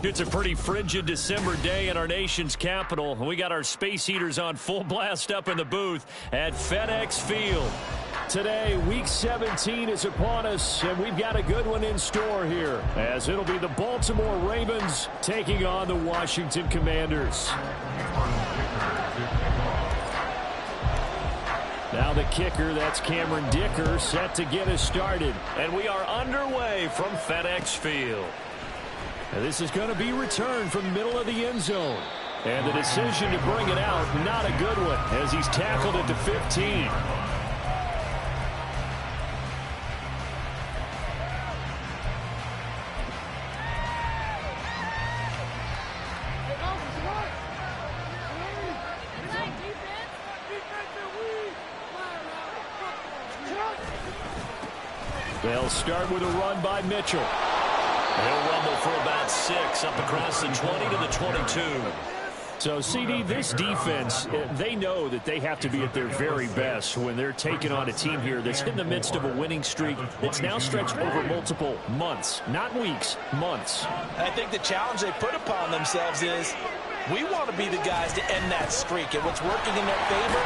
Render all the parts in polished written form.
It's a pretty frigid December day in our nation's capital. We got our space heaters on full blast up in the booth at FedEx Field. Today, Week 17 is upon us, and we've got a good one in store here, as it'll be the Baltimore Ravens taking on the Washington Commanders. Now the kicker, that's Cameron Dicker, set to get us started. And we are underway from FedEx Field. And this is going to be returned from the middle of the end zone. And the decision to bring it out, not a good one, as he's tackled it to 15. They'll start with a run by Mitchell. He'll rumble for about 6 up across the 20 to the 22. So, CD, this defense, they know that they have to be at their very best when they're taking on a team here that's in the midst of a winning streak that's now stretched over multiple months, not weeks, months. I think the challenge they put upon themselves is we want to be the guys to end that streak. And what's working in their favor?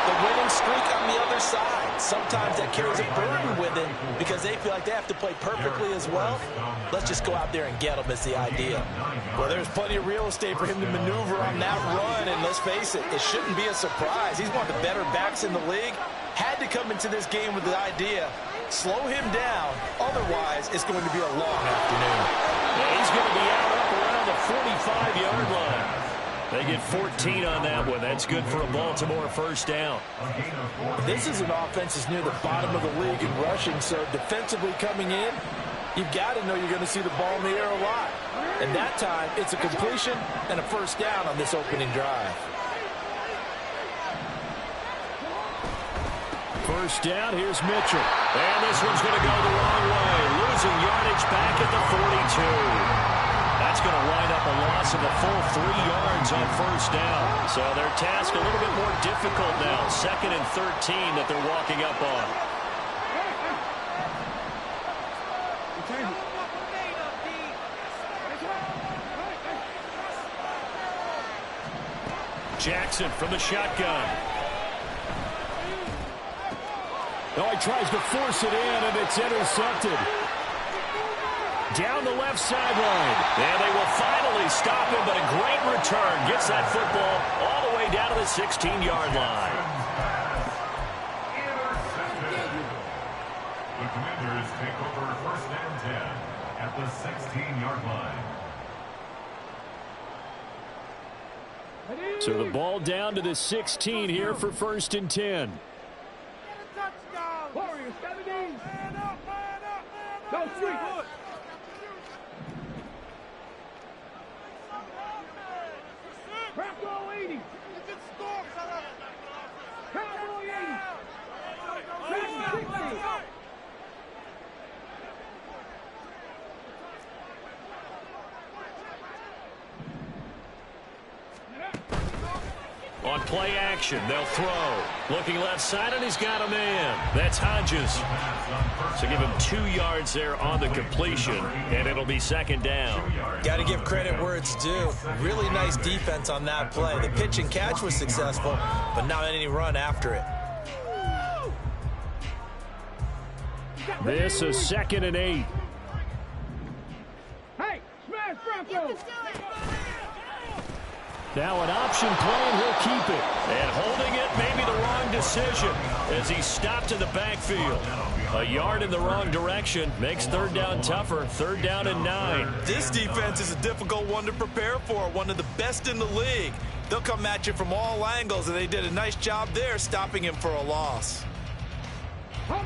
The winning streak on the other side. Sometimes that carries a burden with it because they feel like they have to play perfectly as well. Let's just go out there and get them is the idea. Well, there's plenty of real estate for him to maneuver on that run, and let's face it, it shouldn't be a surprise. He's one of the better backs in the league. Had to come into this game with the idea, slow him down, otherwise it's going to be a long afternoon. Yeah, he's going to be out up around the 45-yard line. They get 14 on that one. That's good for a Baltimore first down. This is an offense that's near the bottom of the league in rushing, so defensively coming in, you've got to know you're going to see the ball in the air a lot. And that time, it's a completion and a first down on this opening drive. First down, here's Mitchell. And this one's going to go the wrong way. Losing yardage back at the 42. That's going to wind up a loss of a full 3 yards on first down. So their task a little bit more difficult now. 2nd and 13 that they're walking up on. Jackson from the shotgun. Oh, he tries to force it in, and it's intercepted. Down the left sideline. And they will finally stop him, but a great return. Gets that football all the way down to the 16-yard line. The Commanders take over 1st and 10 at the 16-yard line. So the ball down to the 16 here for 1st and 10. Warriors, 17. Man up. Go street. Bravo 80. Cowboy 80. 60. On play action, they'll throw. Looking left side, and he's got a man. That's Hodges. So give him 2 yards there on the completion, and it'll be 2nd down. Got to give credit where it's due. Really nice defense on that play. The pitch and catch was successful, but not any run after it. This is 2nd and 8. Hey, smash Bronco. Now an option play, and he'll keep it. And holding it may be the wrong decision as he stopped in the backfield. A yard in the wrong direction makes 3rd down tougher. 3rd down and 9. This defense is a difficult one to prepare for, one of the best in the league. They'll come at you from all angles, and they did a nice job there stopping him for a loss.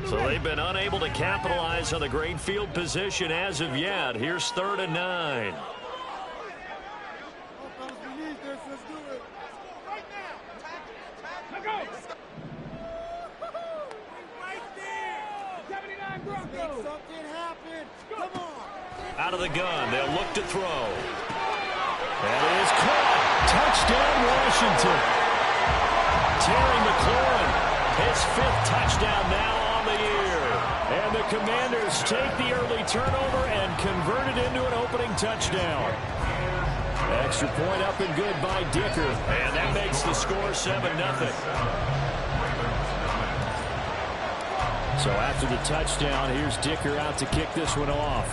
So they've been unable to capitalize on the great field position as of yet. Here's 3rd and 9. Let's go. Out of the gun, they'll look to throw. That is caught. Touchdown, Washington. Terry McLaurin, his 5th touchdown now on the year. And the Commanders take the early turnover and convert it into an opening touchdown. Extra point up and good by Dicker. And that makes the score 7-0. So after the touchdown, here's Dicker out to kick this one off.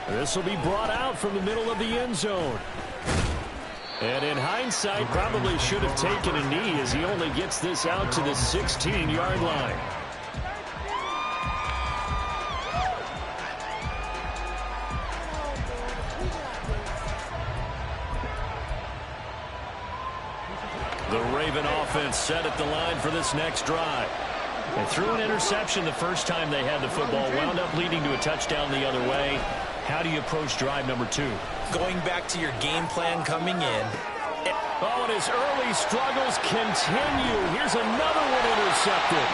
This will be brought out from the middle of the end zone. And in hindsight, probably should have taken a knee as he only gets this out to the 16-yard line. The Raven offense set at the line for this next drive. They threw an interception the first time they had the football, wound up leading to a touchdown the other way. How do you approach drive number 2? Going back to your game plan coming in. Oh, and his early struggles continue. Here's another one intercepted.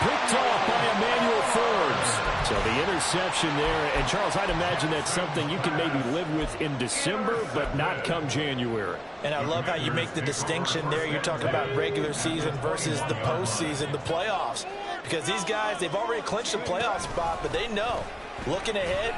Picked off by Emmanuel Forbes. So the interception there. And, Charles, I'd imagine that's something you can maybe live with in December, but not come January. And I love how you make the distinction there. You're talking about regular season versus the postseason, the playoffs. Because these guys, they've already clinched a playoff spot, but they know, looking ahead,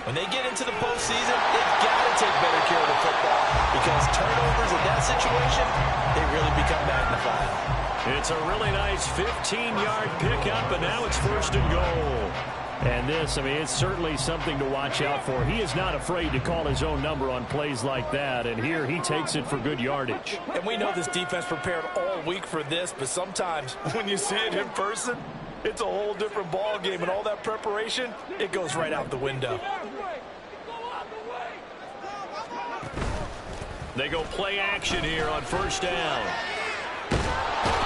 when they get into the postseason, they've got to take better care of the football because turnovers in that situation, they really become magnified. It's a really nice 15-yard pickup, and now it's 1st and goal. And this, I mean, it's certainly something to watch out for. He is not afraid to call his own number on plays like that, and here he takes it for good yardage. And we know this defense prepared all week for this, but sometimes when you see it in person, it's a whole different ball game, and all that preparation, it goes right out the window. They go play action here on 1st down.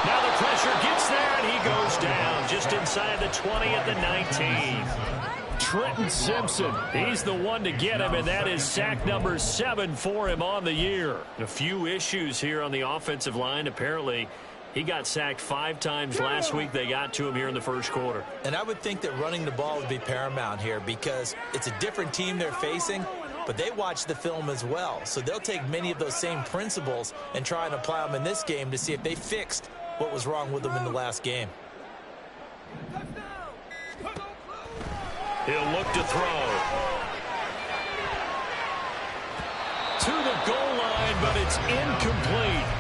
Now the pressure gets there, and he goes down just inside the 20 at the 19. Trenton Simpson, he's the one to get him, and that is sack number 7 for him on the year. A few issues here on the offensive line. Apparently, he got sacked 5 times last week. They got to him here in the first quarter. And I would think that running the ball would be paramount here because it's a different team they're facing, but they watch the film as well. So they'll take many of those same principles and try and apply them in this game to see if they fixed what was wrong with them in the last game. He'll look to throw. To the goal line, but it's incomplete.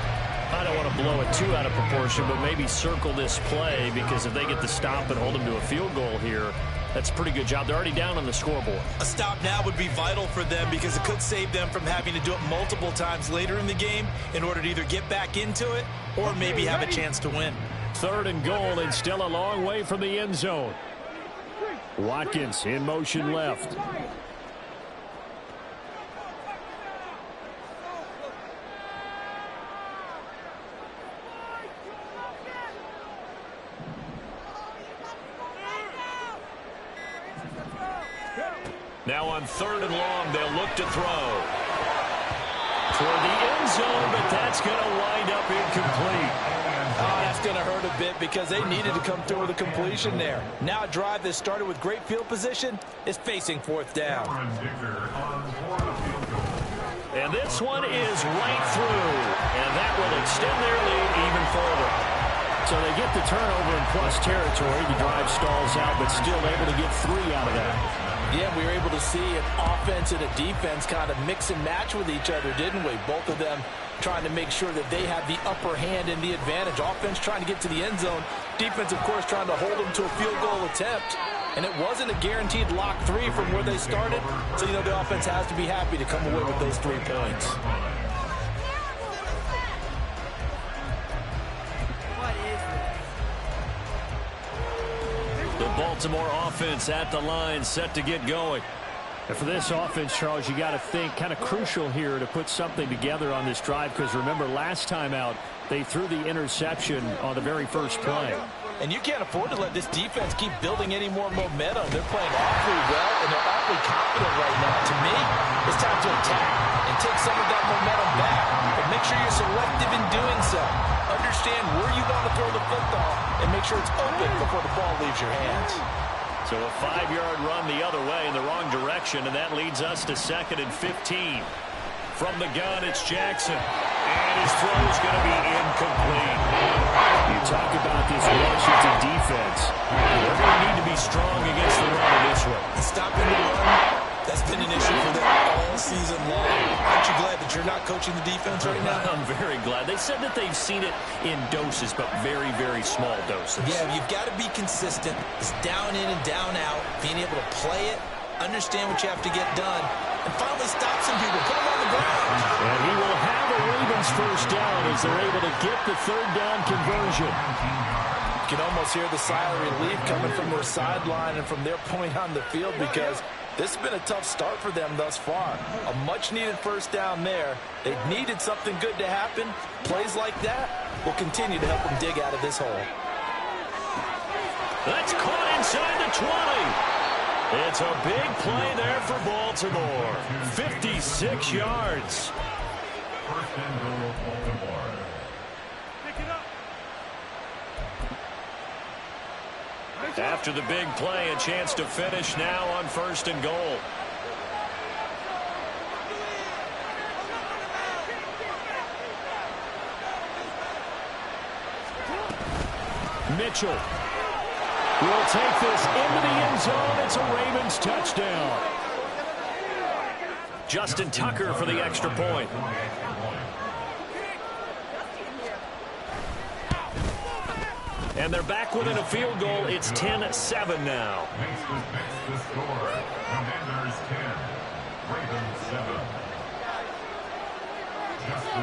I don't want to blow it too out of proportion, but maybe circle this play because if they get the stop and hold them to a field goal here, that's a pretty good job. They're already down on the scoreboard. A stop now would be vital for them because it could save them from having to do it multiple times later in the game in order to either get back into it or maybe have a chance to win. 3rd and goal and still a long way from the end zone. Watkins in motion left. Now on 3rd and long, they'll look to throw. Toward the end zone, but that's going to wind up incomplete. Oh, that's going to hurt a bit because they needed to come through with a completion there. Now a drive that started with great field position is facing 4th down. And this one is right through, and that will extend their lead even further. So they get the turnover in plus territory. The drive stalls out, but still able to get 3 out of that. Yeah, we were able to see an offense and a defense kind of mix and match with each other, didn't we? Both of them trying to make sure that they have the upper hand and the advantage. Offense trying to get to the end zone. Defense, of course, trying to hold them to a field goal attempt. And it wasn't a guaranteed lock 3 from where they started. So, you know, the offense has to be happy to come away with those 3 points. The Baltimore offense at the line, set to get going. And for this offense, Charles, you got to think kind of crucial here to put something together on this drive because remember last time out they threw the interception on the very first play. And you can't afford to let this defense keep building any more momentum. They're playing awfully well, and they're awfully confident right now. To me, it's time to attack and take some of that momentum back. But make sure you're selective in doing so. understand where you want to throw the football and make sure it's open before the ball leaves your hands. So a 5-yard run the other way in the wrong direction, and that leads us to 2nd and 15. From the gun, it's Jackson. And his throw is going to be incomplete. You talk about this Washington defense. They're going to need to be strong against the run in this one. Stopping the run, that's been an issue for them all season long. Aren't you glad that you're not coaching the defense right now? I'm very glad. They said that they've seen it in doses, but very, very small doses. Yeah, you've got to be consistent. It's down in and down out. Being able to play it, understand what you have to get done, and finally stop some people, put them on the ground. And he will have a Ravens first down as they're able to get the 3rd down conversion. You can almost hear the sigh of relief coming from their sideline and from their point on the field, because this has been a tough start for them thus far. A much-needed first down there. They've needed something good to happen. Plays like that will continue to help them dig out of this hole. That's caught inside the 20. It's a big play there for Baltimore. 56 yards. First and goal, Baltimore. Pick it up. After the big play, a chance to finish now on 1st and goal. Mitchell will take this into the end zone. It's a Ravens touchdown. Justin Tucker for the extra point. And they're back within a field goal. It's 10-7 now. Makes the score. Commanders 10, Ravens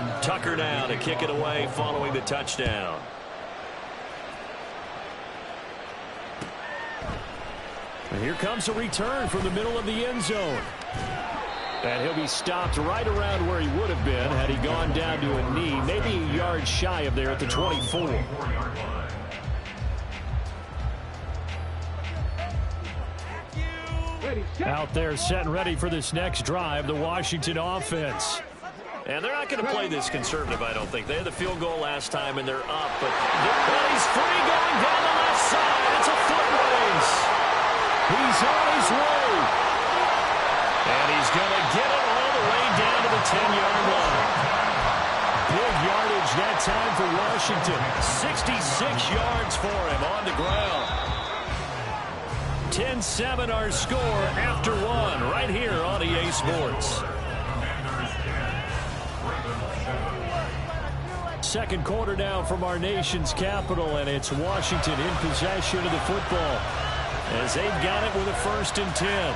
7. Tucker now to kick it away following the touchdown. And here comes a return from the middle of the end zone. And he'll be stopped right around where he would have been had he gone down to a knee, maybe a yard shy of there at the 24. Out there set and ready for this next drive, the Washington offense. And they're not going to play this conservative, I don't think. They had the field goal last time, and they're up. But he's free going down the left side. It's a foot race. He's on his way. And he's going to get it all the way down to the 10-yard line. Big yardage that time for Washington. 66 yards for him on the ground. 10-7 our score after one right here on EA Sports. Second quarter now from our nation's capital, and it's Washington in possession of the football as they've got it with a 1st and 10.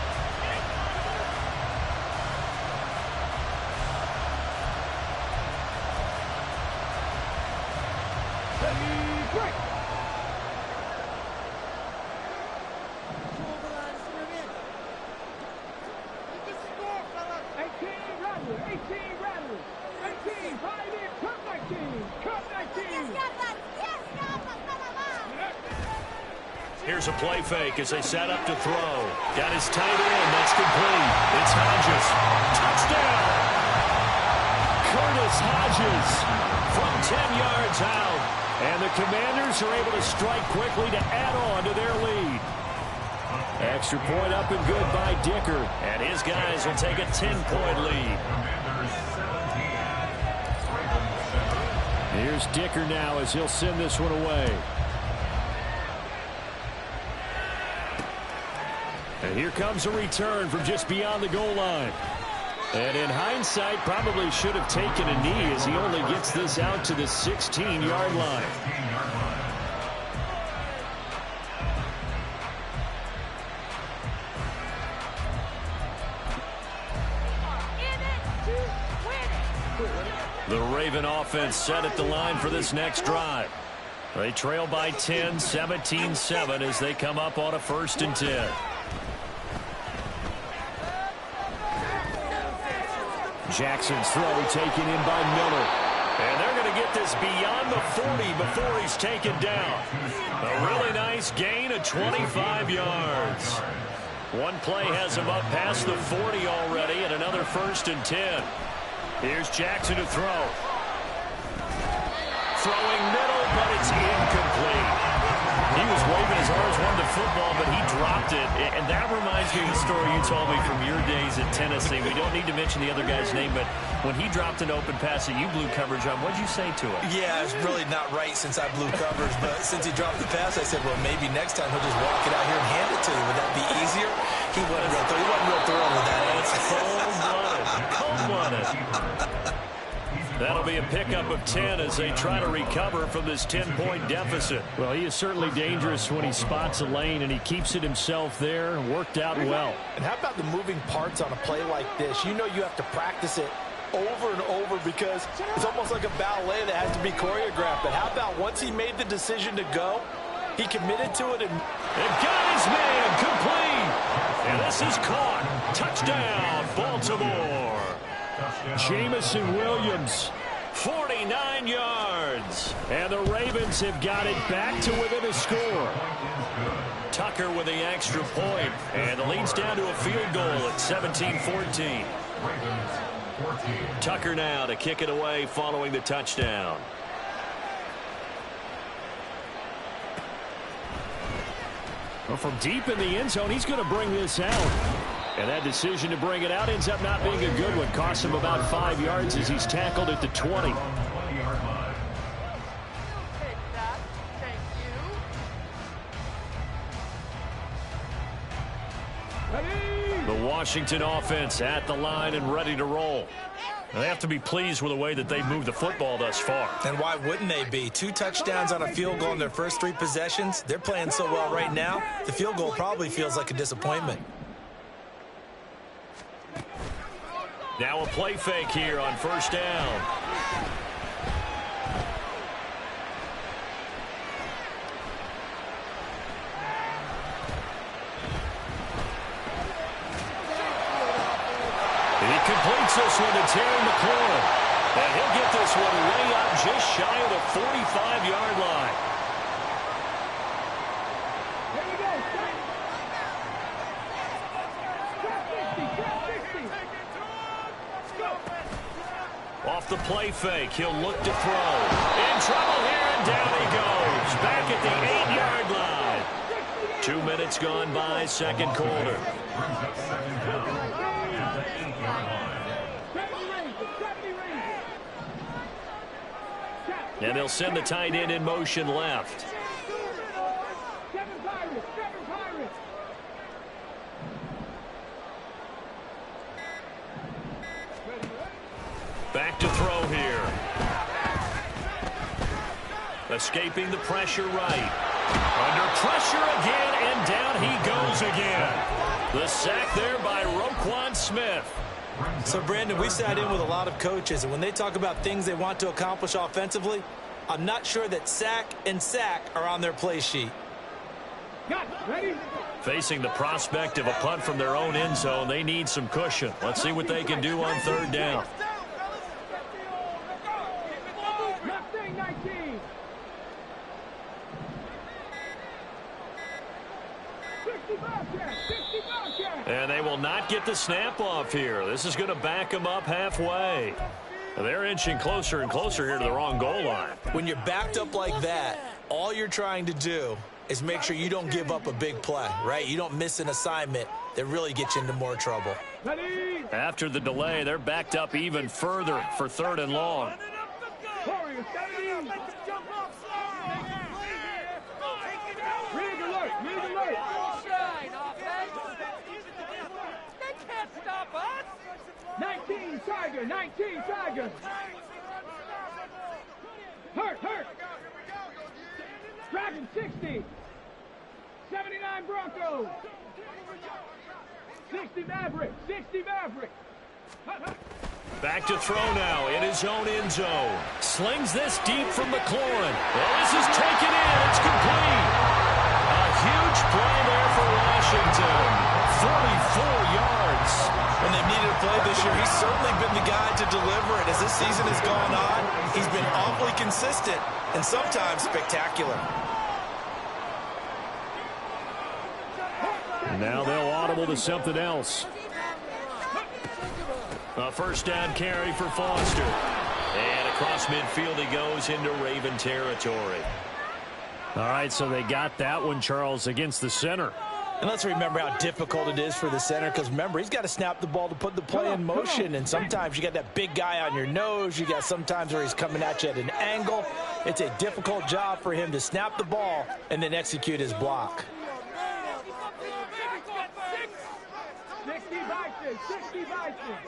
Here's a play fake as they set up to throw. Got his tight end. That's complete. It's Hodges. Touchdown! Curtis Hodges from 10 yards out. And the Commanders are able to strike quickly to add on to their lead. Extra point up and good by Dicker. And his guys will take a 10-point lead. Here's Dicker now as he'll send this one away. And here comes a return from just beyond the goal line. And in hindsight, probably should have taken a knee as he only gets this out to the 16-yard line. The Raven offense set at the line for this next drive. They trail by 10, 17-7 as they come up on a 1st and 10. Jackson's throw taken in by Miller. And they're going to get this beyond the 40 before he's taken down. A really nice gain of 25 yards. One play has him up past the 40 already, and another 1st and 10. Here's Jackson to throw. throwing middle, but it's incomplete. He was waving his arms, wanted the football, but he dropped it. And that reminds me of the story you told me from your days at Tennessee. We don't need to mention the other guy's name, but when he dropped an open pass that you blew coverage on, what'd you say to him? Yeah, it's really not right since I blew coverage, but since he dropped the pass, I said, well, maybe next time he'll just walk it out here and hand it to you. Would that be easier? He wasn't real thrilled with that. It's cold-blooded. Cold-blooded. That'll be a pickup of 10 as they try to recover from this 10-point deficit. Well, he is certainly dangerous when he spots a lane, and he keeps it himself there. Worked out well. And how about the moving parts on a play like this? You know you have to practice it over and over because it's almost like a ballet that has to be choreographed. But how about once he made the decision to go, he committed to it and got his man complete. And this is caught. Touchdown, Baltimore. Jamison Williams. 49 yards. And the Ravens have got it back to within a score. Tucker with the extra point. And the lead's down to a field goal at 17-14. Tucker now to kick it away following the touchdown. Well, from deep in the end zone, he's going to bring this out. And that decision to bring it out ends up not being a good one. Cost him about 5 yards as he's tackled at the 20. The Washington offense at the line and ready to roll. They have to be pleased with the way that they've moved the football thus far. And why wouldn't they be? 2 touchdowns on a field goal in their first 3 possessions. They're playing so well right now, the field goal probably feels like a disappointment. Now a play fake here on first down. He completes this one to Terry McLaurin. And he'll get this one way up just shy of the 45-yard line. Off the play fake, he'll look to throw. In trouble here, and down he goes. Back at the 8-yard line. 2 minutes gone by, second quarter. And they'll send the tight end in motion left. Back to throw here. Escaping the pressure right. Under pressure again, and down he goes again. The sack there by Roquan Smith. So, Brandon, we've sat in with a lot of coaches, and when they talk about things they want to accomplish offensively, I'm not sure that sack and sack are on their play sheet. Facing the prospect of a punt from their own end zone, they need some cushion. Let's see what they can do on third down. And they will not get the snap off here. This is going to back them up halfway. They're inching closer and closer here to the wrong goal line. When you're backed up like that, all you're trying to do is make sure you don't give up a big play, right? You don't miss an assignment that really gets you into more trouble. After the delay, they're backed up even further for third and long. Stop us! 19 Tiger! Hurt! Dragon 60! 79 Broncos! 60 Maverick! Back to throw now in his own end zone. Slings this deep from McLaurin. Well, this is taken in. It's complete. A huge play there for Washington. 44 yards. When they've needed a play this year, he's certainly been the guy to deliver it. As this season has gone on, he's been awfully consistent and sometimes spectacular. And now they'll audible to something else. A first down carry for Foster. And Across midfield he goes into Raven territory. All right, so they got that one, Charles, against the center. And let's remember how difficult it is for the center, because remember, he's got to snap the ball to put the play in motion, and sometimes you got that big guy on your nose. You got sometimes where he's coming at you at an angle. It's a difficult job for him to snap the ball and then execute his block. 60 Vikings, 60 Vikings.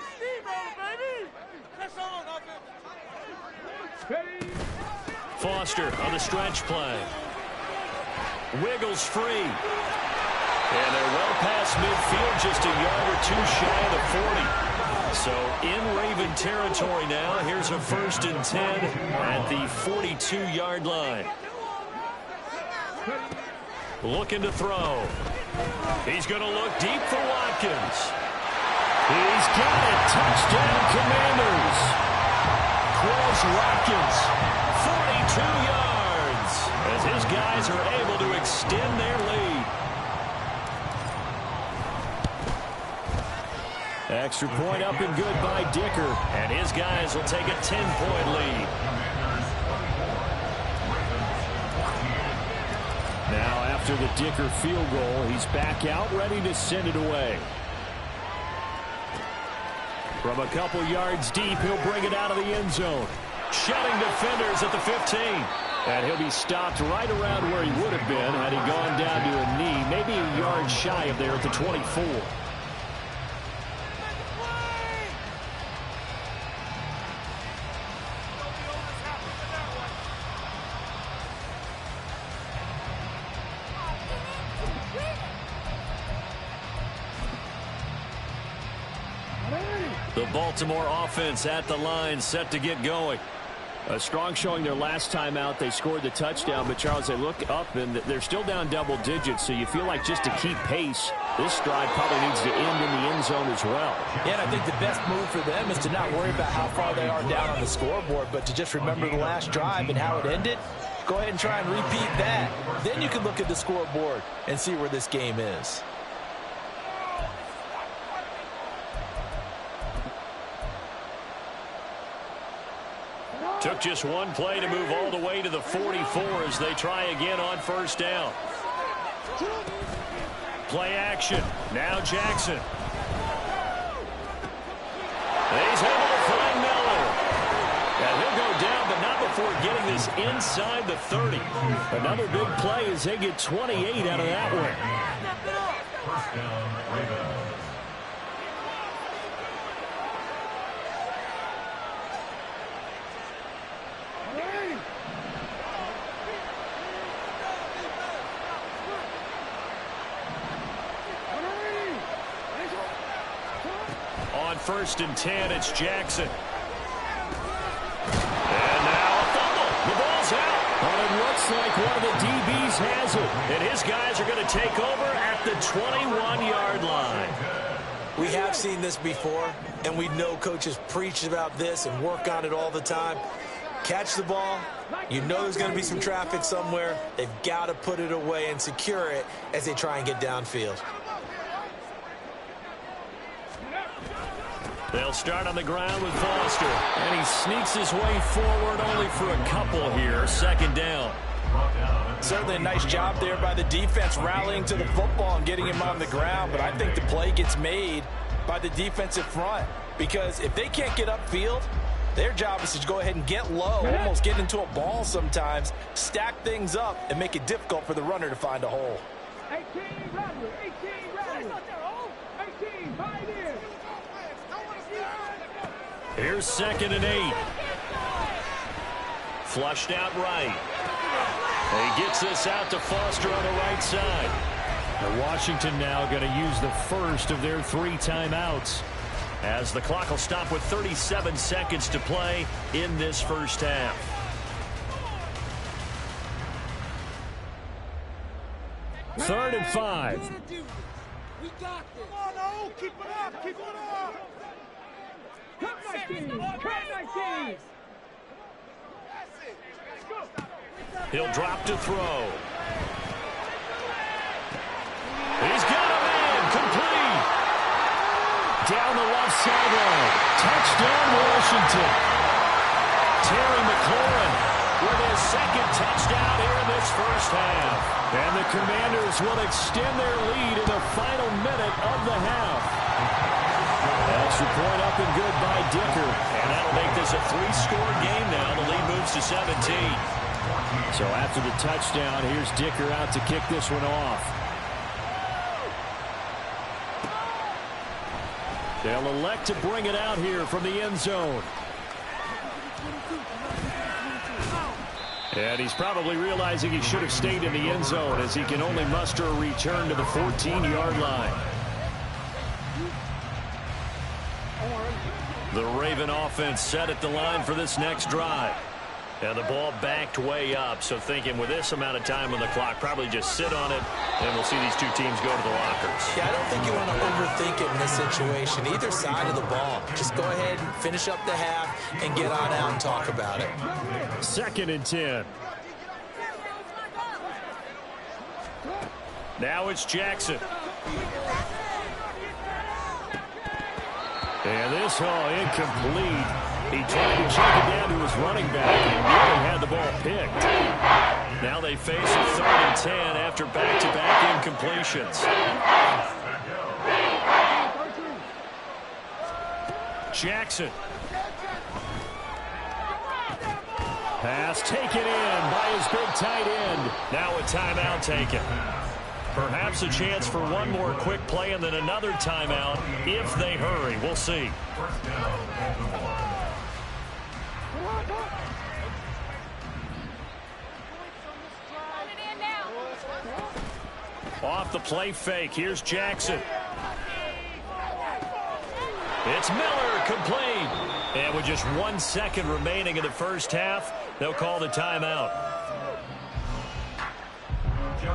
Foster on the stretch play. Wiggles free. And they're well past midfield, just a yard or two shy of the 40. So in Raven territory now. Here's a 1st and 10 at the 42-yard line. Looking to throw. He's going to look deep for Watkins. He's got it. Touchdown, Commanders. Quez Watkins, 42 yards, as his guys are able to extend their lead. Extra point up and good by Dicker. And his guys will take a 10-point lead. Now after the Dicker field goal, he's back out ready to send it away. From a couple yards deep, he'll bring it out of the end zone. Shutting defenders at the 15. And he'll be stopped right around where he would have been had he gone down to a knee, maybe a yard shy of there at the 24. The Baltimore offense at the line, set to get going. A strong showing their last time out. They scored the touchdown, but Charles, they look up and they're still down double digits, so you feel like just to keep pace, this drive probably needs to end in the end zone as well. Yeah, and I think the best move for them is to not worry about how far they are down on the scoreboard, but to just remember the last drive and how it ended. Go ahead and try and repeat that. Then you can look at the scoreboard and see where this game is. Took just one play to move all the way to the 44 as they try again on 1st down. Play action. Now Jackson. He's able to find Miller. And he'll go down, but not before getting this inside the 30. Another big play as they get 28 out of that one. 1st down, Ravens. On 1st and 10, it's Jackson. And now a fumble. The ball's out. But it looks like one of the DBs has it. And his guys are going to take over at the 21-yard line. We have seen this before, and we know coaches preach about this and work on it all the time. Catch the ball. You know there's going to be some traffic somewhere. They've got to put it away and secure it as they try and get downfield. They'll start on the ground with Foster. And he sneaks his way forward only for a couple here. 2nd down. Certainly a nice job there by the defense rallying to the football and getting him on the ground, but I think the play gets made by the defensive front because if they can't get upfield, their job is to go ahead and get low, almost get into a ball sometimes, stack things up, and make it difficult for the runner to find a hole. 18 ready, 18 ready, 18, 5 in. Here's 2nd and 8. Flushed out right. He gets this out to Foster on the right side. And Washington now going to use the first of their 3 timeouts. As the clock will stop with 37 seconds to play in this 1st half. Third and 5. We got this. Come on, no, keep it up, keep it up. Come 19, come 19. He'll drop to throw. He's got a man, complete. Down the left sideline. Touchdown, Washington. Terry McLaurin with his second touchdown here in this first half. And the Commanders will extend their lead in the final minute of the half. Extra point up and good by Dicker. And that'll make this a 3-score game now. The lead moves to 17. So after the touchdown, here's Dicker out to kick this one off. They'll elect to bring it out here from the end zone. And he's probably realizing he should have stayed in the end zone as he can only muster a return to the 14-yard line. The Raven offense set at the line for this next drive. And the ball backed way up, so thinking with this amount of time on the clock, probably just sit on it, and we'll see these two teams go to the lockers. Yeah, I don't think you want to overthink it in this situation, either side of the ball. Just go ahead and finish up the half and get on out and talk about it. 2nd and 10. Now it's Jackson. And this incomplete. He tried to check it down to his running back and really had the ball picked. Now they face a 3rd and 10 after back-to-back incompletions. Jackson. Pass taken in by his big tight end. Now a timeout taken. Perhaps a chance for one more quick play and then another timeout if they hurry. We'll see. Off the play fake. Here's Jackson. It's Miller, complete. And with just 1 second remaining in the first half, they'll call the timeout.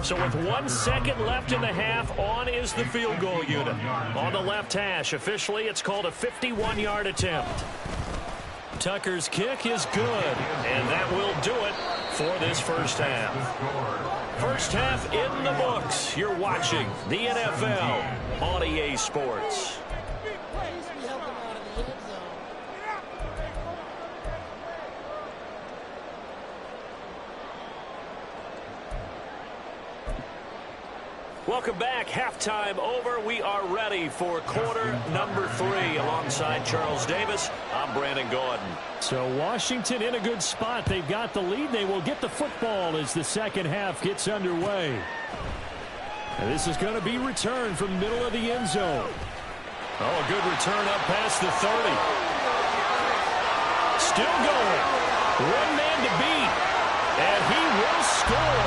So with 1 second left in the half, on is the field goal unit. On the left hash, officially it's called a 51-yard attempt. Tucker's kick is good, and that will do it for this first half. First half in the books. You're watching the NFL on EA Sports. Welcome back. Halftime over. We are ready for quarter number 3 alongside Charles Davis. I'm Brandon Gordon. So Washington in a good spot. They've got the lead. They will get the football as the second half gets underway. And this is going to be returned from the middle of the end zone. Oh, a good return up past the 30. Still going. One man to beat. And he will score.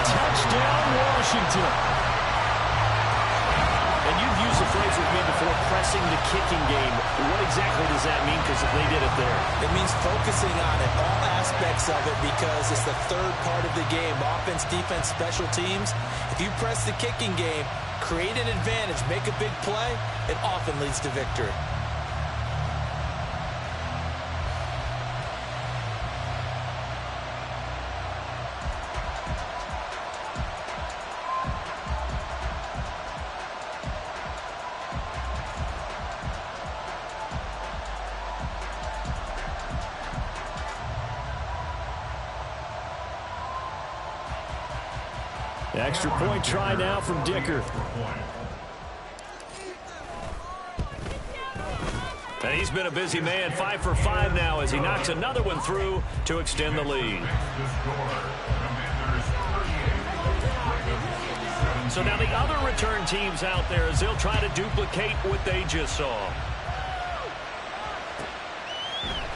Touchdown, Washington. And you've used the phrase with me before, pressing the kicking game. What exactly does that mean? Because they did it there. It means focusing on it, all aspects of it, because it's the third part of the game. Offense, defense, special teams. If you press the kicking game, create an advantage, make a big play, it often leads to victory. Extra point try now from Dicker. And he's been a busy man, 5 for 5 now as he knocks another one through to extend the lead. So now the other return teams out there as they'll try to duplicate what they just saw.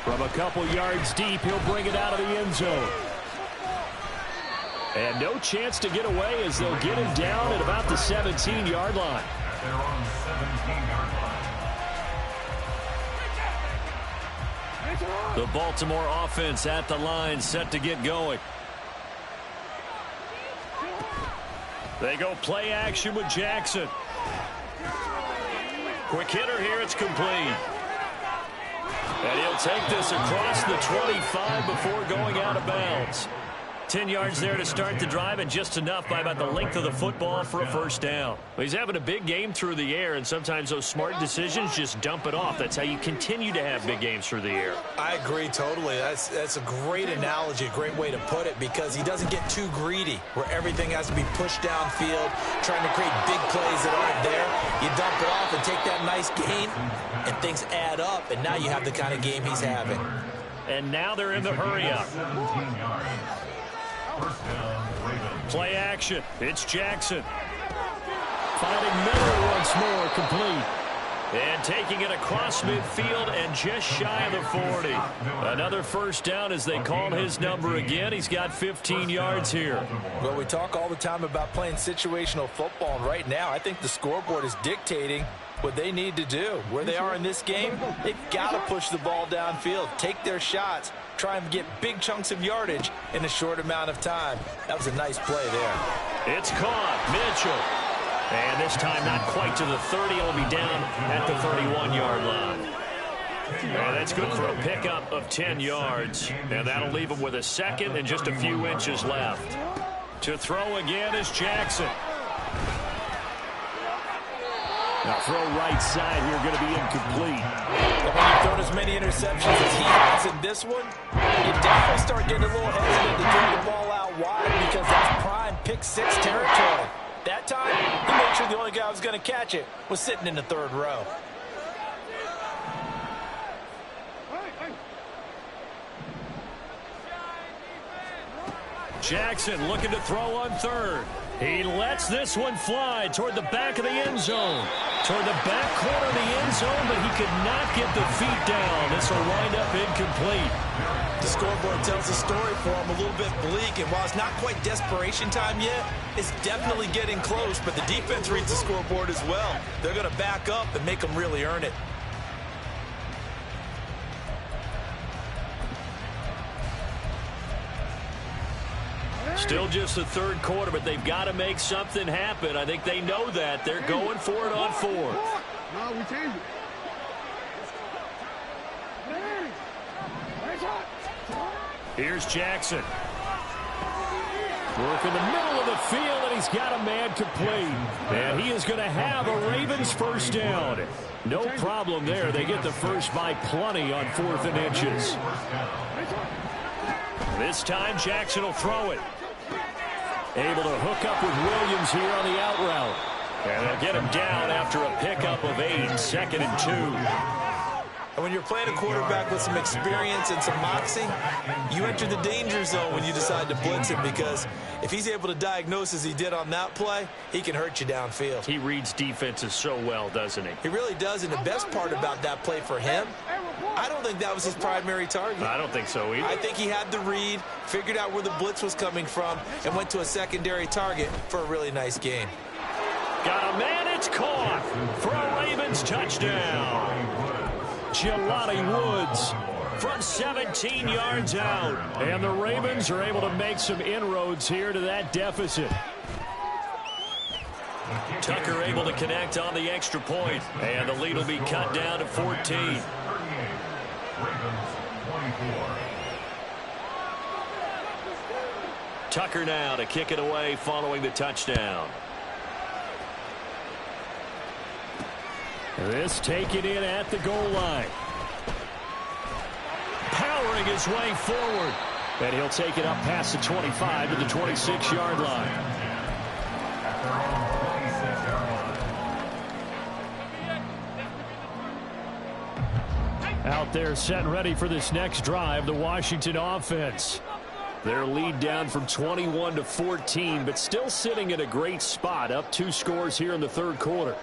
From a couple yards deep, he'll bring it out of the end zone. And no chance to get away as they'll get him down at about the 17-yard line. They're on the 17-yard line. The Baltimore offense at the line, set to get going. They go play action with Jackson. Quick hitter here, it's complete. And he'll take this across the 25 before going out of bounds. 10 yards there to start the drive, and just enough by about the length of the football for a first down. Well, he's having a big game through the air, and sometimes those smart decisions just dump it off. That's how you continue to have big games through the air. I agree totally. That's a great analogy, a great way to put it, because he doesn't get too greedy where everything has to be pushed downfield, trying to create big plays that aren't there. You dump it off and take that nice gain, and things add up, and now you have the kind of game he's having. And now they're in the hurry-up. Play action. It's Jackson. Finding Miller once more, complete. And taking it across midfield and just shy of the 40. Another first down as they call his number again. He's got 15 yards here. Well, we talk all the time about playing situational football, and right now I think the scoreboard is dictating what they need to do. Where they are in this game, they've got to push the ball downfield, take their shots, try and get big chunks of yardage in a short amount of time. That was a nice play there. It's caught. Mitchell. And this time not quite to the 30. It'll be down at the 31-yard line. And that's good for a pickup of 10 yards. And that'll leave him with a second and just a few inches left. To throw again is Jackson. Now throw right side here, going to be incomplete. And when you've thrown as many interceptions as he has in this one, you definitely start getting a little hesitant to throw the ball out wide because that's prime pick-6 territory. That time, he made sure the only guy who was going to catch it was sitting in the third row. Jackson looking to throw on third. He lets this one fly toward the back of the end zone. Toward the back corner of the end zone, but he could not get the feet down. This will wind up incomplete. The scoreboard tells the story for him a little bit bleak, and while it's not quite desperation time yet, it's definitely getting close, but the defense reads the scoreboard as well. They're going to back up and make them really earn it. Still just the third quarter, but they've got to make something happen. I think they know that. They're going for it on fourth. No, we change it. Here's Jackson. Work in the middle of the field, and he's got a man complete. And he is going to have a Ravens first down. No problem there. They get the first by plenty on 4th and inches. This time, Jackson will throw it. Able to hook up with Williams here on the out route. And they'll get him down after a pickup of 8, 2nd and 2. And when you're playing a quarterback with some experience and some moxie, you enter the danger zone when you decide to blitz him, because if he's able to diagnose as he did on that play, he can hurt you downfield. He reads defenses so well, doesn't he? He really does, and the best part about that play for him, I don't think that was his primary target. I don't think so either. I think he had the read, figured out where the blitz was coming from, and went to a secondary target for a really nice game. Got a man, it's caught for a Ravens touchdown. Jelani Woods from 17 yards out. And the Ravens are able to make some inroads here to that deficit. Tucker able to connect on the extra point. And the lead will be cut down to 14. Tucker now to kick it away following the touchdown. This taken in at the goal line. Powering his way forward. And he'll take it up past the 25 to the 26-yard line. Out there set and ready for this next drive, the Washington offense. Their lead down from 21 to 14, but still sitting in a great spot, up 2 scores here in the third quarter.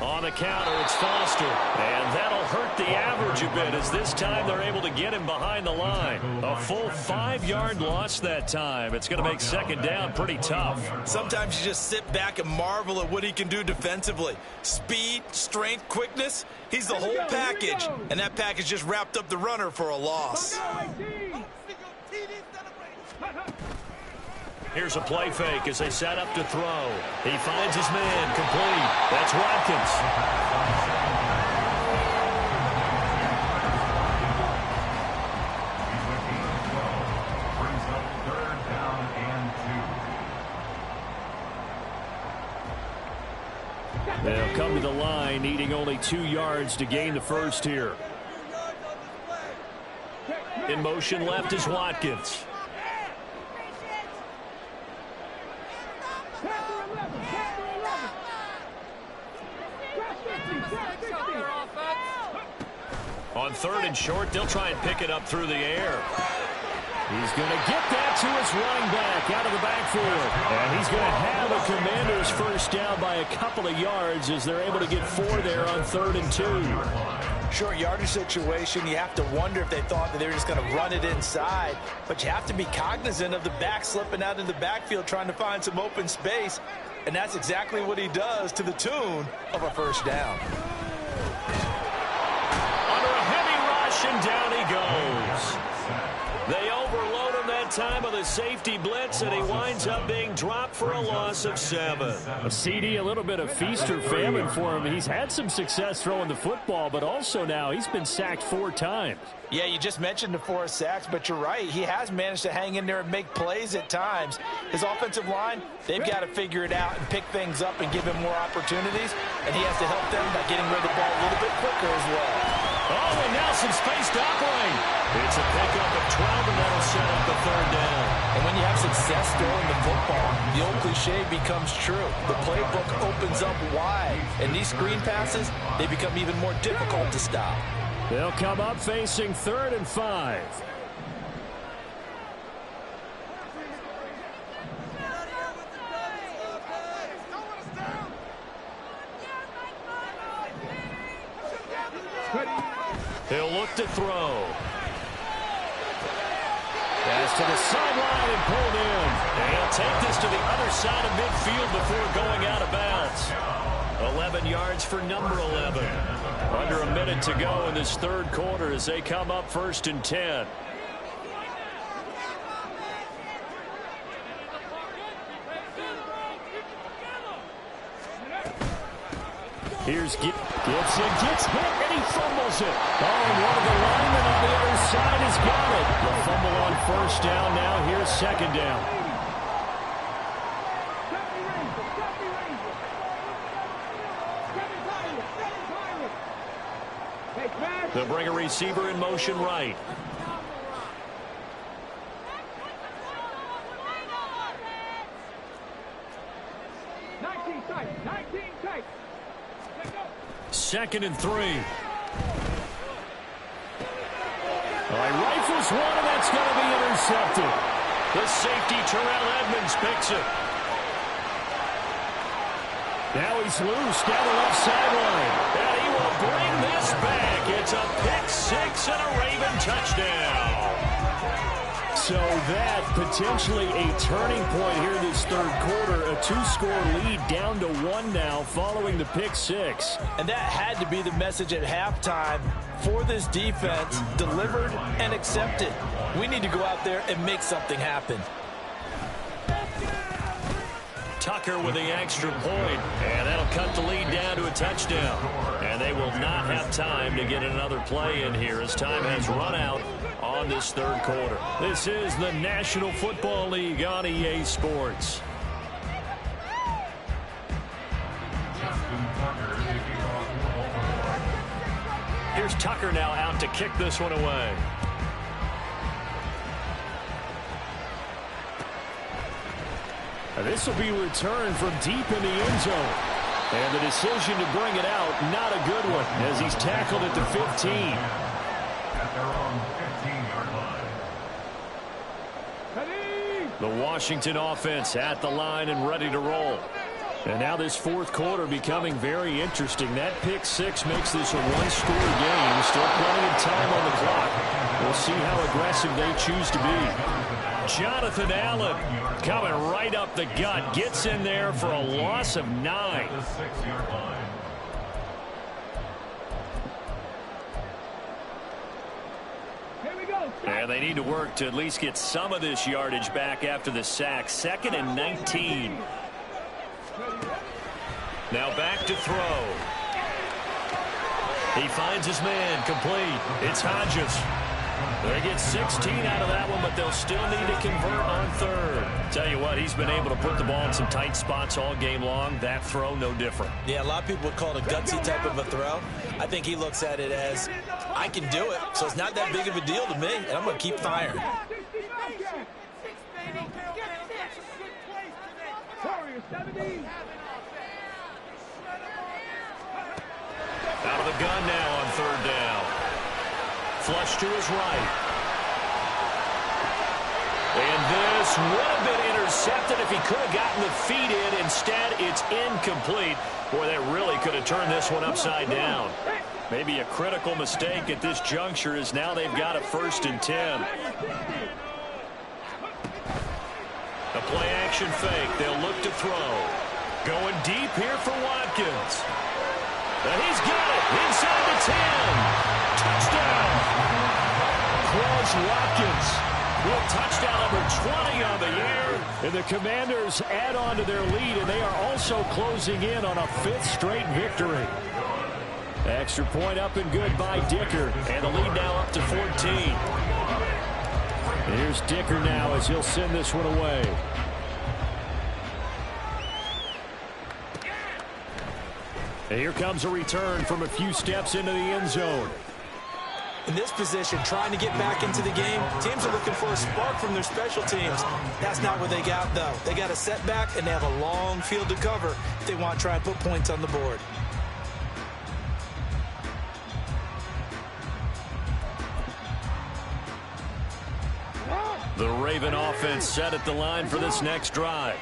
On the counter, it's Foster. And that'll hurt the average a bit, as this time they're able to get him behind the line. A full 5-yard loss that time. It's going to make second down pretty tough. Sometimes you just sit back and marvel at what he can do defensively. Speed, strength, quickness. He's the whole package. And that package just wrapped up the runner for a loss. Here's a play fake as they set up to throw. He finds his man complete. That's Watkins. They'll come to the line, needing only 2 yards to gain the first here. In motion left is Watkins. On 3rd and short, they'll try and pick it up through the air. He's going to get that to his running back out of the backfield. And he's going to have a Commanders first down by a couple of yards as they're able to get 4 there on 3rd and 2. Short yardage situation, you have to wonder if they thought that they were just going to run it inside. But you have to be cognizant of the back slipping out in the backfield trying to find some open space. And that's exactly what he does to the tune of a first down. Under a heavy rush, and down he goes. They overload him that time of the safety blitz, and he winds up being dropped for a loss of 7. A CD, a little bit of feast or famine for him. He's had some success throwing the football, but also now he's been sacked 4 times. Yeah, you just mentioned the 4 sacks, but you're right. He has managed to hang in there and make plays at times. His offensive line, they've got to figure it out and pick things up and give him more opportunities, and he has to help them by getting rid of the ball a little bit quicker as well. Oh, and now some space to operate. It's a pickup of 12, and that'll set up the 3rd down. And when you have success throwing the football, the old cliche becomes true. The playbook opens up wide, and these screen passes, they become even more difficult to stop. They'll come up facing 3rd and 5. He'll look to throw. Pass to the sideline and pulled in. And he'll take this to the other side of midfield before going out of bounds. 11 yards for number 11. Under a minute to go in this 3rd quarter as they come up 1st and 10. Here's gets hit, and he fumbles it. Oh, and one of the linemen on the other side has got it. The fumble on 1st down. Now here's 2nd down. They'll bring a receiver in motion right. Second and 3. All right, rifles one, and that's going to be intercepted. The safety, Terrell Edmonds, picks it. Now he's loose down the left sideline. And he will bring this back. It's a pick 6 and a Raven touchdown. So that potentially a turning point here this 3rd quarter. A 2-score lead down to 1 now following the pick 6. And that had to be the message at halftime for this defense, delivered and accepted. We need to go out there and make something happen. Tucker with the extra point, and that'll cut the lead down to a touchdown. And they will not have time to get another play in here as time has run out on this 3rd quarter. This is the National Football League on EA Sports. Here's Tucker now out to kick this one away. This will be returned from deep in the end zone. And the decision to bring it out, not a good one, as he's tackled at the 15. At their own 15-yard line. The Washington offense at the line and ready to roll. And now this 4th quarter becoming very interesting. That pick 6 makes this a 1-score game. Still plenty of time on the clock. We'll see how aggressive they choose to be. Jonathan Allen coming right up the gut. Gets in there for a loss of 9. The 6-yard line. Here we go. And they need to work to at least get some of this yardage back after the sack. 2nd and 19. Now back to throw. He finds his man, complete. It's Hodges. They get 16 out of that one, but they'll still need to convert on 3rd. Tell you what, he's been able to put the ball in some tight spots all game long. That throw, no different. Yeah, a lot of people would call it a gutsy type of a throw. I think he looks at it as, I can do it, so it's not that big of a deal to me, and I'm going to keep firing. Out of the gun now on 3rd down. Flush to his right. And this would have been intercepted if he could have gotten the feet in. Instead, it's incomplete. Boy, that really could have turned this one upside down. Maybe a critical mistake at this juncture as now they've got a 1st and 10. A play-action fake. They'll look to throw. Going deep here for Watkins. And he's got it inside the 10. Touchdown. Quaz Watkins with touchdown number 20 on the year. And the Commanders add on to their lead, and they are also closing in on a 5th straight victory. Extra point up and good by Dicker. And the lead now up to 14. And here's Dicker now as he'll send this one away. And here comes a return from a few steps into the end zone. In this position, trying to get back into the game, teams are looking for a spark from their special teams. That's not what they got, though. They got a setback, and they have a long field to cover if they want to try and put points on the board. The Raven offense set at the line for this next drive.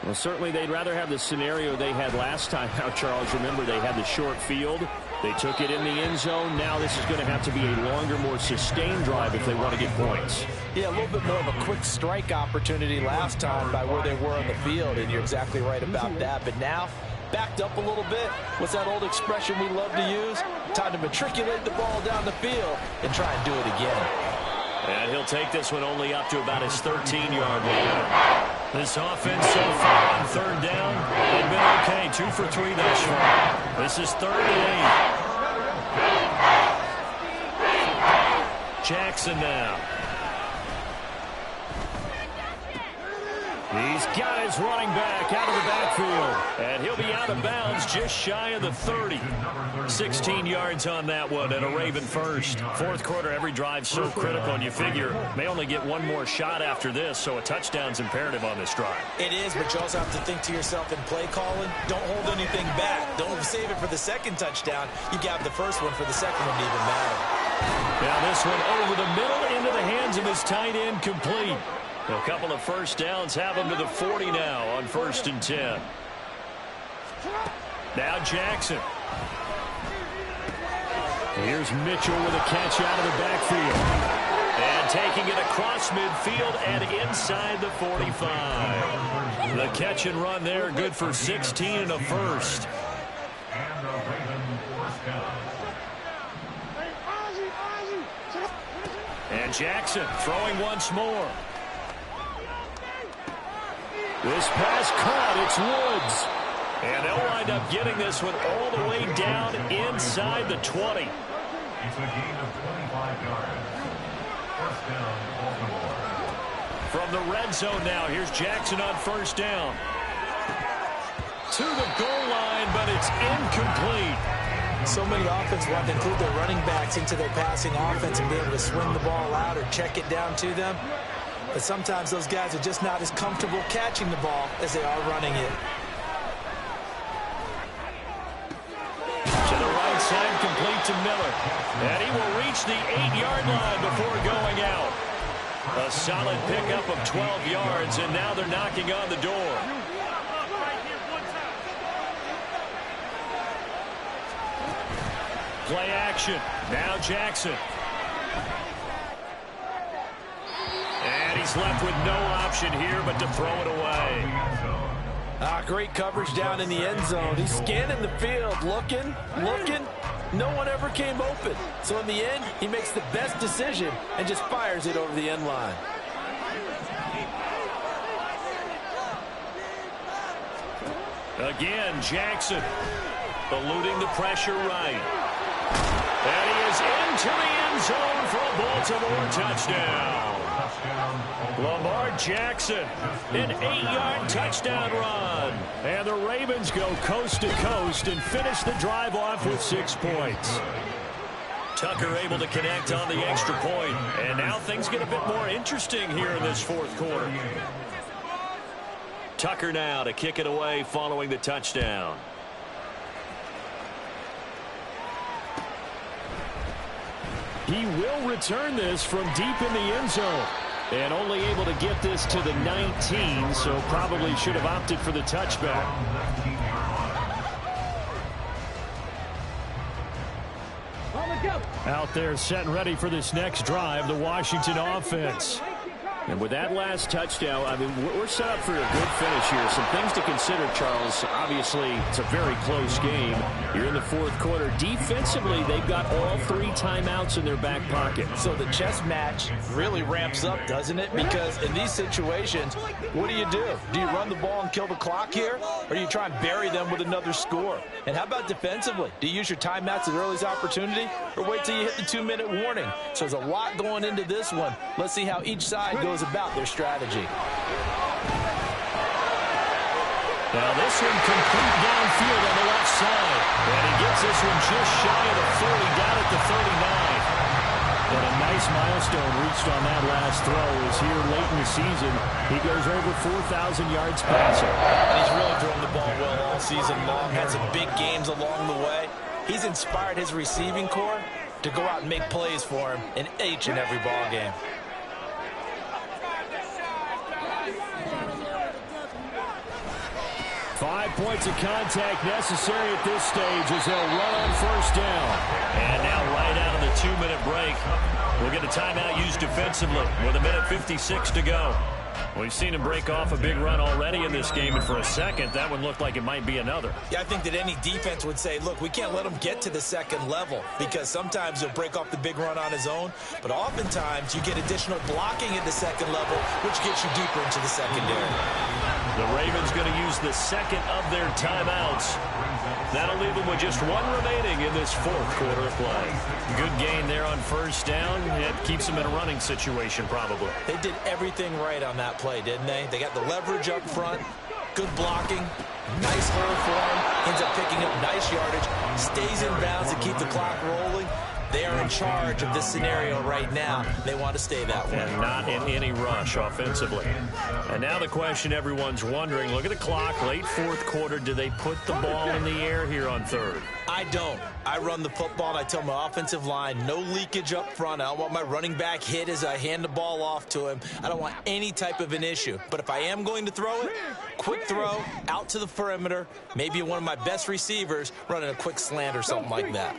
Well, certainly they'd rather have the scenario they had last time. Now, Charles, remember they had the short field. They took it in the end zone. Now this is going to have to be a longer, more sustained drive if they want to get points. Yeah, a little bit more of a quick strike opportunity last time by where they were on the field, and you're exactly right about that. But now, backed up a little bit. What's that old expression we love to use? Time to matriculate the ball down the field and try and do it again. And he'll take this one only up to about his 13-yard line. This offense so far on 3rd down, they've been okay. 2 for 3 thus far. This is 3rd and 8. Jackson now. He's got his running back out of the backfield. And he'll be out of bounds just shy of the 30. 16 yards on that one and a Raven first. 4th quarter, every drive so critical, and you figure may only get one more shot after this, so a touchdown's imperative on this drive. It is, but you also have to think to yourself in play calling, don't hold anything back. Don't save it for the 2nd touchdown. You got the 1st one for the 2nd one to even matter. Now this one over the middle into the hands of his tight end, complete. A couple of 1st downs have him to the 40 now on 1st and 10. Now Jackson. Here's Mitchell with a catch out of the backfield. And taking it across midfield and inside the 45. The catch and run there, good for 16 and a 1st. And a Raven 1st down. And Jackson throwing once more. This pass caught. It's Woods. And they'll wind up getting this one all the way down inside the 20. It's a gain of 25 yards. 1st down, Baltimore. From the red zone now, here's Jackson on 1st down. To the goal line, but it's incomplete. So many offenses want to include their running backs into their passing offense and be able to swing the ball out or check it down to them. But sometimes those guys are just not as comfortable catching the ball as they are running it. To the right side, complete to Miller. And he will reach the 8-yard line before going out. A solid pickup of 12 yards, and now they're knocking on the door. Play action. Now Jackson. And he's left with no option here but to throw it away. Great coverage down in the end zone. He's scanning the field, looking, no one ever came open. So in the end, he makes the best decision and just fires it over the end line. Again, Jackson eluding the pressure right. And he is into the end zone for a Baltimore touchdown. Lamar Jackson, an 8-yard touchdown run. And the Ravens go coast to coast and finish the drive off with 6 points. Tucker able to connect on the extra point. And now things get a bit more interesting here in this fourth quarter. Tucker now to kick it away following the touchdown. He will return this from deep in the end zone. And only able to get this to the 19, so probably should have opted for the touchback. Out there set and ready for this next drive, the Washington offense. And with that last touchdown, I mean, we're set up for a good finish here. Some things to consider, Charles. Obviously, it's a very close game. You're in the fourth quarter. Defensively, they've got all 3 timeouts in their back pocket. So the chess match really ramps up, doesn't it? Because in these situations, what do? Do you run the ball and kill the clock here? Or do you try and bury them with another score? And how about defensively? Do you use your timeouts at earliest opportunity? Or wait till you hit the 2-minute warning? So there's a lot going into this one. Let's see how each side goes about their strategy. Now this one complete downfield on the left side. And he gets this one just shy of the 40, down at the 39. And a nice milestone reached on that last throw is here late in the season. He goes over 4,000 yards passing. And he's really thrown the ball well all season long. Had some big games along the way. He's inspired his receiving corps to go out and make plays for him in each and every ball game. Five points of contact necessary at this stage as they'll run on first down. And now right out of the 2-minute break, we'll get a timeout used defensively with 1:56 to go. We've seen him break off a big run already in this game, and for a second, that one looked like it might be another. Yeah, I think that any defense would say, look, we can't let him get to the second level because sometimes he'll break off the big run on his own, but oftentimes you get additional blocking at the second level, which gets you deeper into the secondary. The Ravens going to use the second of their timeouts. That'll leave them with just 1 remaining in this fourth quarter of play. Good gain there on first down. It keeps them in a running situation probably. They did everything right on that play, didn't they? They got the leverage up front, good blocking, nice hole for him, ends up picking up nice yardage, stays in bounds to keep the clock rolling. They are in charge of this scenario right now. They want to stay that way. And not in any rush offensively. And now the question everyone's wondering, look at the clock, late fourth quarter, do they put the ball in the air here on third? I don't. I run the football, and I tell my offensive line, no leakage up front. I don't want my running back hit as I hand the ball off to him. I don't want any type of an issue. But if I am going to throw it, quick throw, out to the perimeter, maybe one of my best receivers running a quick slant or something like that.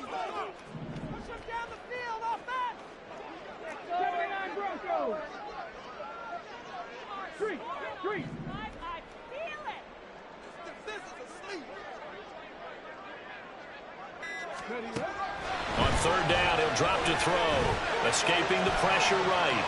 On third down, he'll drop to throw, escaping the pressure right.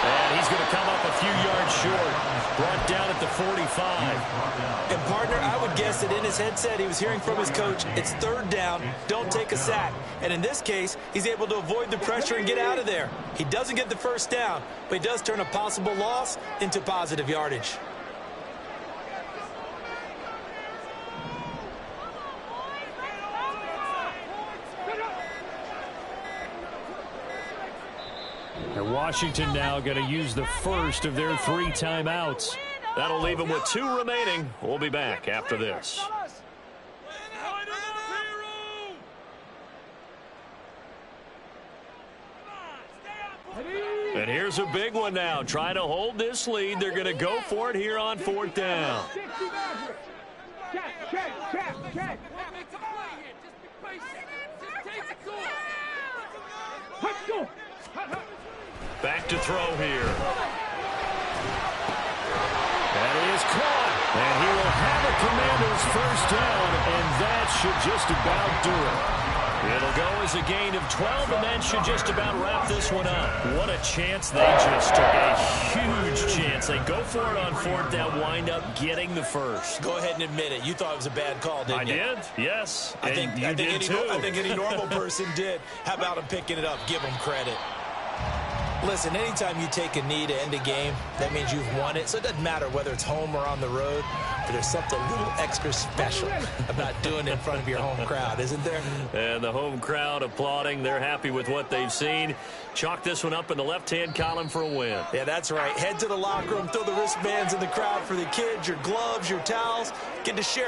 And he's going to come up a few yards short, brought down at the 45. And, partner, I would guess that in his headset he was hearing from his coach, it's third down, don't take a sack. And in this case, he's able to avoid the pressure and get out of there. He doesn't get the first down, but he does turn a possible loss into positive yardage. And Washington now going to use the first of their 3 timeouts. That'll leave them with 2 remaining. We'll be back after this. And here's a big one now. Trying to hold this lead. They're going to go for it here on fourth down. Check. Let's go. Back to throw here. And he is caught. And he will have it Commanders first down, and that should just about do it. It'll go as a gain of 12, and that should just about wrap this one up. What a chance they just took. A huge chance. They go for it on fourth down, wind up getting the first. Go ahead and admit it. You thought it was a bad call, didn't you? I did, yes. I think any normal person did. How about him picking it up? Give him credit. Listen, anytime you take a knee to end a game, that means you've won it. So it doesn't matter whether it's home or on the road. But there's something a little extra special about doing it in front of your home crowd, isn't there? And the home crowd applauding. They're happy with what they've seen. Chalk this one up in the left-hand column for a win. Yeah, that's right. Head to the locker room, throw the wristbands in the crowd for the kids, your gloves, your towels. Get to share